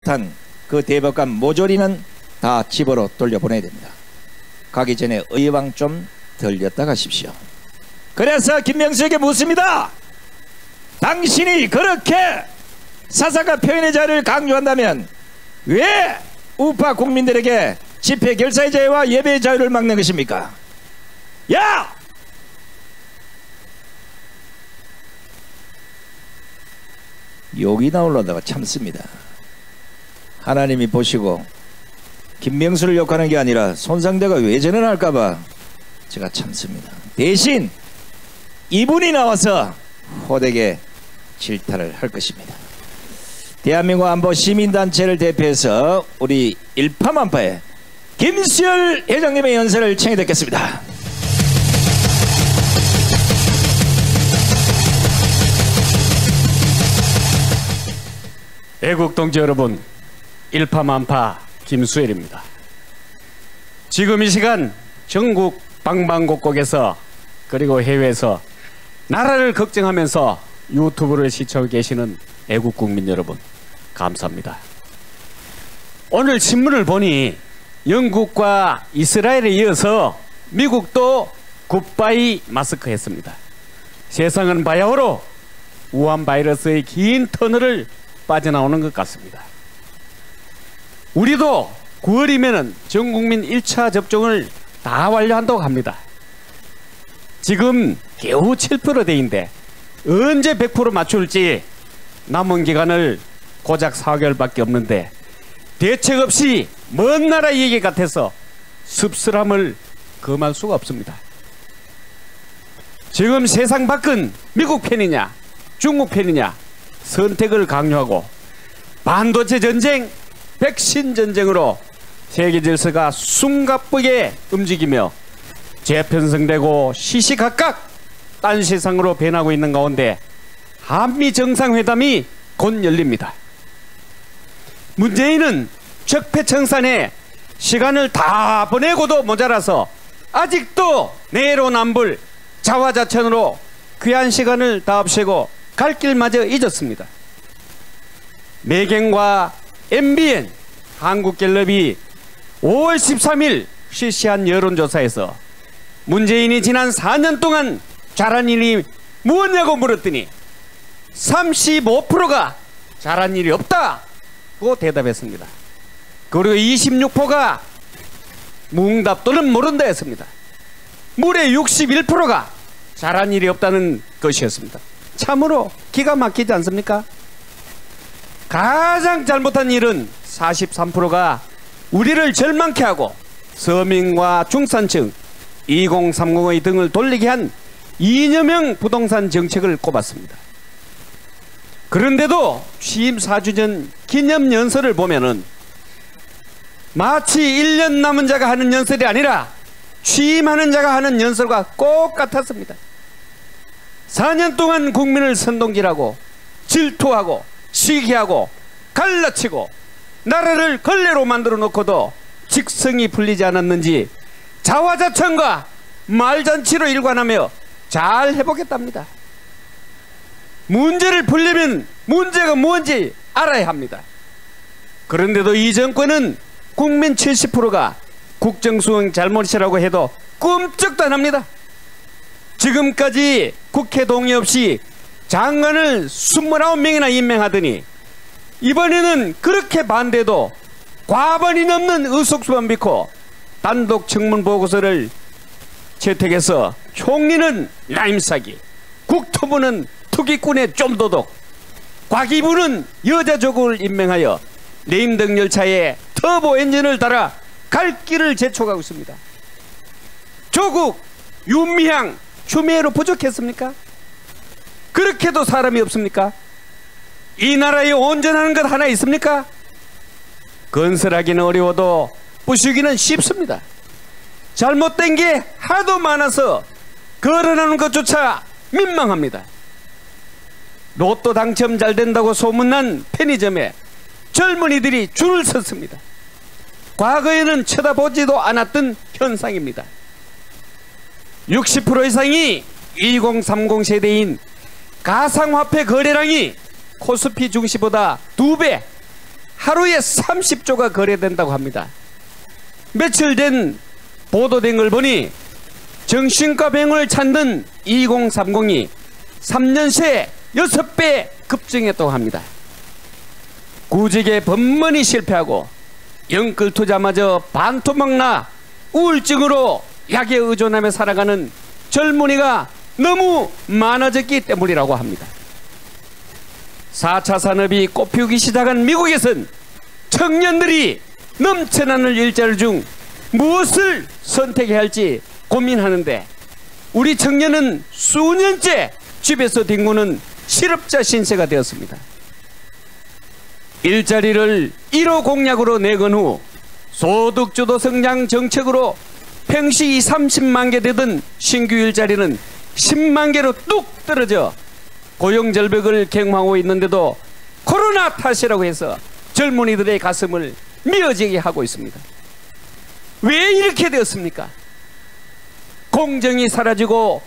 듯한 그 대법관 모조리는 다 집으로 돌려보내야 됩니다. 가기 전에 의왕 좀 들렸다 가십시오. 그래서 김명수에게 묻습니다. 당신이 그렇게 사상과 표현의 자유를 강조한다면 왜 우파 국민들에게 집회 결사의 자유와 예배의 자유를 막는 것입니까? 야! 욕이 나오려다가 참습니다. 하나님이 보시고 김명수를 욕하는 게 아니라 손상대가 왜 전환할까봐 제가 참습니다. 대신 이분이 나와서 호되게 질타를 할 것입니다. 대한민국 안보 시민단체를 대표해서 우리 일파만파의 김수열 회장님의 연설을 청해 듣겠습니다. 애국동지 여러분, 일파만파 김수열입니다. 지금 이 시간 전국 방방곡곡에서 그리고 해외에서 나라를 걱정하면서 유튜브를 시청하고 계시는 애국국민 여러분, 감사합니다. 오늘 신문을 보니 영국과 이스라엘에 이어서 미국도 굿바이 마스크 했습니다. 세상은 바야흐로 우한 바이러스의 긴 터널을 빠져나오는 것 같습니다. 우리도 9월이면 전국민 1차 접종을 다 완료한다고 합니다. 지금 겨우 7%대인데 언제 100% 맞출지 남은 기간을 고작 4개월밖에 없는데 대책 없이 먼 나라 얘기 같아서 씁쓸함을 금할 수가 없습니다. 지금 세상 밖은 미국 편이냐 중국 편이냐 선택을 강요하고 반도체 전쟁, 백신 전쟁으로 세계 질서가 숨가쁘게 움직이며 재편성되고 시시각각 딴 세상으로 변하고 있는 가운데 한미 정상회담이 곧 열립니다. 문재인은 적폐청산에 시간을 다 보내고도 모자라서 아직도 내로남불 자화자찬으로 귀한 시간을 다 없애고 갈 길마저 잊었습니다. 매경과 MBN 한국갤럽이 5월 13일 실시한 여론조사에서 문재인이 지난 4년 동안 잘한 일이 무엇냐고 물었더니 35%가 잘한 일이 없다고 대답했습니다. 그리고 26%가 뭉답 또는 모른다 했습니다. 무려 61%가 잘한 일이 없다는 것이었습니다. 참으로 기가 막히지 않습니까? 가장 잘못한 일은 43%가 우리를 절망케 하고 서민과 중산층 2030의 등을 돌리게 한 이념형 부동산 정책을 꼽았습니다. 그런데도 취임 4주 전 기념연설을 보면은 마치 1년 남은 자가 하는 연설이 아니라 취임하는 자가 하는 연설과 똑같았습니다. 4년 동안 국민을 선동질하고 질투하고 시기하고 갈라치고 나라를 걸레로 만들어 놓고도 직성이 풀리지 않았는지 자화자찬과 말잔치로 일관하며 잘 해보겠답니다. 문제를 풀려면 문제가 뭔지 알아야 합니다. 그런데도 이 정권은 국민 70%가 국정수행 잘못이라고 해도 꼼짝도 안 합니다. 지금까지 국회 동의 없이 장관을 29명이나 임명하더니 이번에는 그렇게 반대도 과반이 넘는 의석수만 믿고 단독 청문 보고서를 채택해서 총리는 라임사기, 국토부는 투기꾼의 좀도둑, 과기부는 여자 조국을 임명하여 레임등 열차에 터보 엔진을 달아 갈 길을 재촉하고 있습니다. 조국, 윤미향, 추미애로 부족했습니까? 그렇게도 사람이 없습니까? 이 나라에 온전한 것 하나 있습니까? 건설하기는 어려워도 부수기는 쉽습니다. 잘못된 게 하도 많아서 거론하는 것조차 민망합니다. 로또 당첨 잘 된다고 소문난 편의점에 젊은이들이 줄을 섰습니다. 과거에는 쳐다보지도 않았던 현상입니다. 60% 이상이 2030 세대인 가상화폐 거래량이 코스피 증시보다 2배, 하루에 30조가 거래된다고 합니다. 며칠 된 보도된 걸 보니 정신과 병원을 찾는 2030이 3년 새 6배 급증했다고 합니다. 구직에 번번이 실패하고 영끌 투자마저 반토막나 우울증으로 약에 의존하며 살아가는 젊은이가 너무 많아졌기 때문이라고 합니다. 4차 산업이 꽃피우기 시작한 미국에선 청년들이 넘쳐나는 일자리 중 무엇을 선택해야 할지 고민하는데 우리 청년은 수년째 집에서 뒹구는 실업자 신세가 되었습니다. 일자리를 1호 공약으로 내건 후 소득주도 성장 정책으로 평시 30만 개 되던 신규 일자리는 10만 개로 뚝 떨어져 고용절벽을 경험하고 있는데도 코로나 탓이라고 해서 젊은이들의 가슴을 미어지게 하고 있습니다. 왜 이렇게 되었습니까? 공정이 사라지고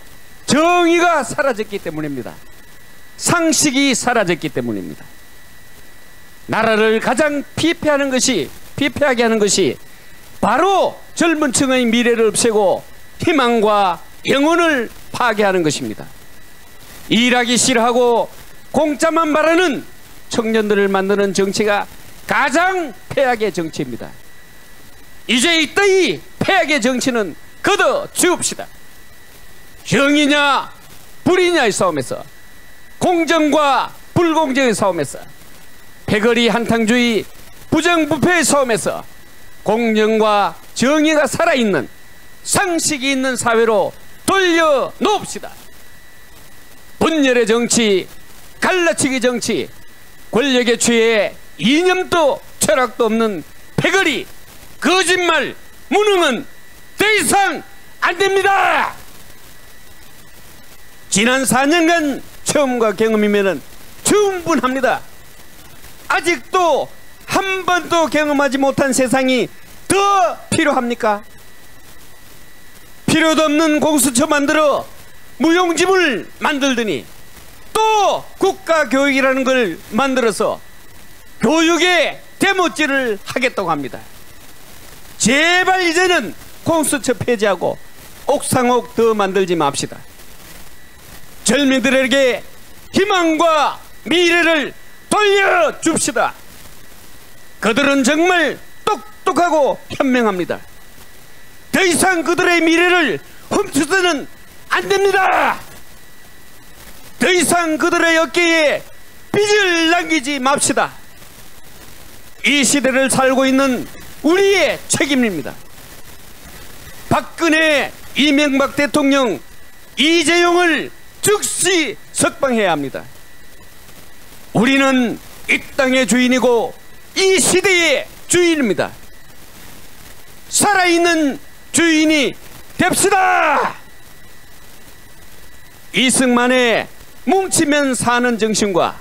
정의가 사라졌기 때문입니다. 상식이 사라졌기 때문입니다. 나라를 가장 피폐하게 하는 것이 바로 젊은 층의 미래를 없애고 희망과 영혼을 파괴하는 것입니다. 일하기 싫어하고 공짜만 바라는 청년들을 만드는 정치가 가장 폐악의 정치입니다. 이제 이따위 폐악의 정치는 걷어 지웁시다. 정의냐 불의냐의 싸움에서, 공정과 불공정의 싸움에서, 패거리 한탕주의 부정부패의 싸움에서 공정과 정의가 살아있는 상식이 있는 사회로 돌려놓읍시다. 분열의 정치, 갈라치기 정치, 권력에 취해 이념도 철학도 없는 패거리, 거짓말, 무능은 더 이상 안 됩니다. 지난 4년간 체험과 경험이면 충분합니다. 아직도 한 번도 경험하지 못한 세상이 더 필요합니까? 필요도 없는 공수처 만들어 무용지물 만들더니 또 국가교육이라는 걸 만들어서 교육에 대못질을 하겠다고 합니다. 제발 이제는 공수처 폐지하고 옥상옥 더 만들지 맙시다. 젊은이들에게 희망과 미래를 돌려줍시다. 그들은 정말 똑똑하고 현명합니다. 더 이상 그들의 미래를 훔쳐서는 안 됩니다. 더 이상 그들의 어깨에 빚을 남기지 맙시다. 이 시대를 살고 있는 우리의 책임입니다. 박근혜, 이명박 대통령, 이재용을 즉시 석방해야 합니다. 우리는 이 땅의 주인이고 이 시대의 주인입니다. 살아있는 주인이 됩시다. 이승만의 뭉치면 사는 정신과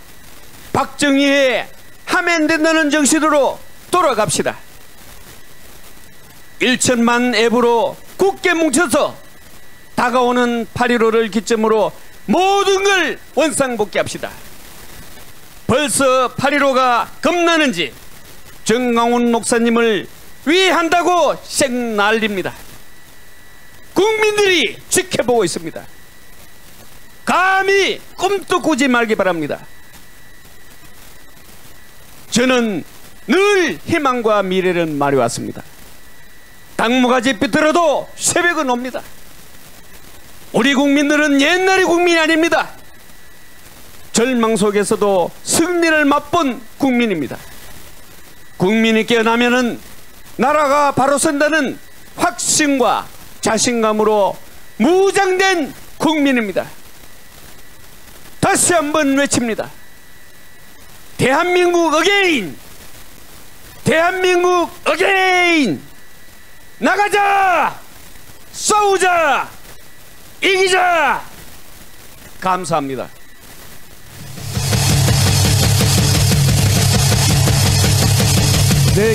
박정희의 하면 된다는 정신으로 돌아갑시다. 1천만 앱으로 굳게 뭉쳐서 다가오는 8.15를 기점으로 모든 걸 원상복귀합시다. 벌써 8.15가 겁나는지 정강훈 목사님을 위한다고 쌩 난립니다. 국민들이 지켜보고 있습니다. 감히 꿈도 꾸지 말기 바랍니다. 저는 늘 희망과 미래를 말해왔습니다. 당무가지 비틀어도 새벽은 옵니다. 우리 국민들은 옛날의 국민이 아닙니다. 절망 속에서도 승리를 맛본 국민입니다. 국민이 깨어나면은 나라가 바로 선다는 확신과 자신감으로 무장된 국민입니다. 다시 한번 외칩니다. 대한민국 어게인! 대한민국 어게인! 나가자! 싸우자! 이기자! 감사합니다. 네,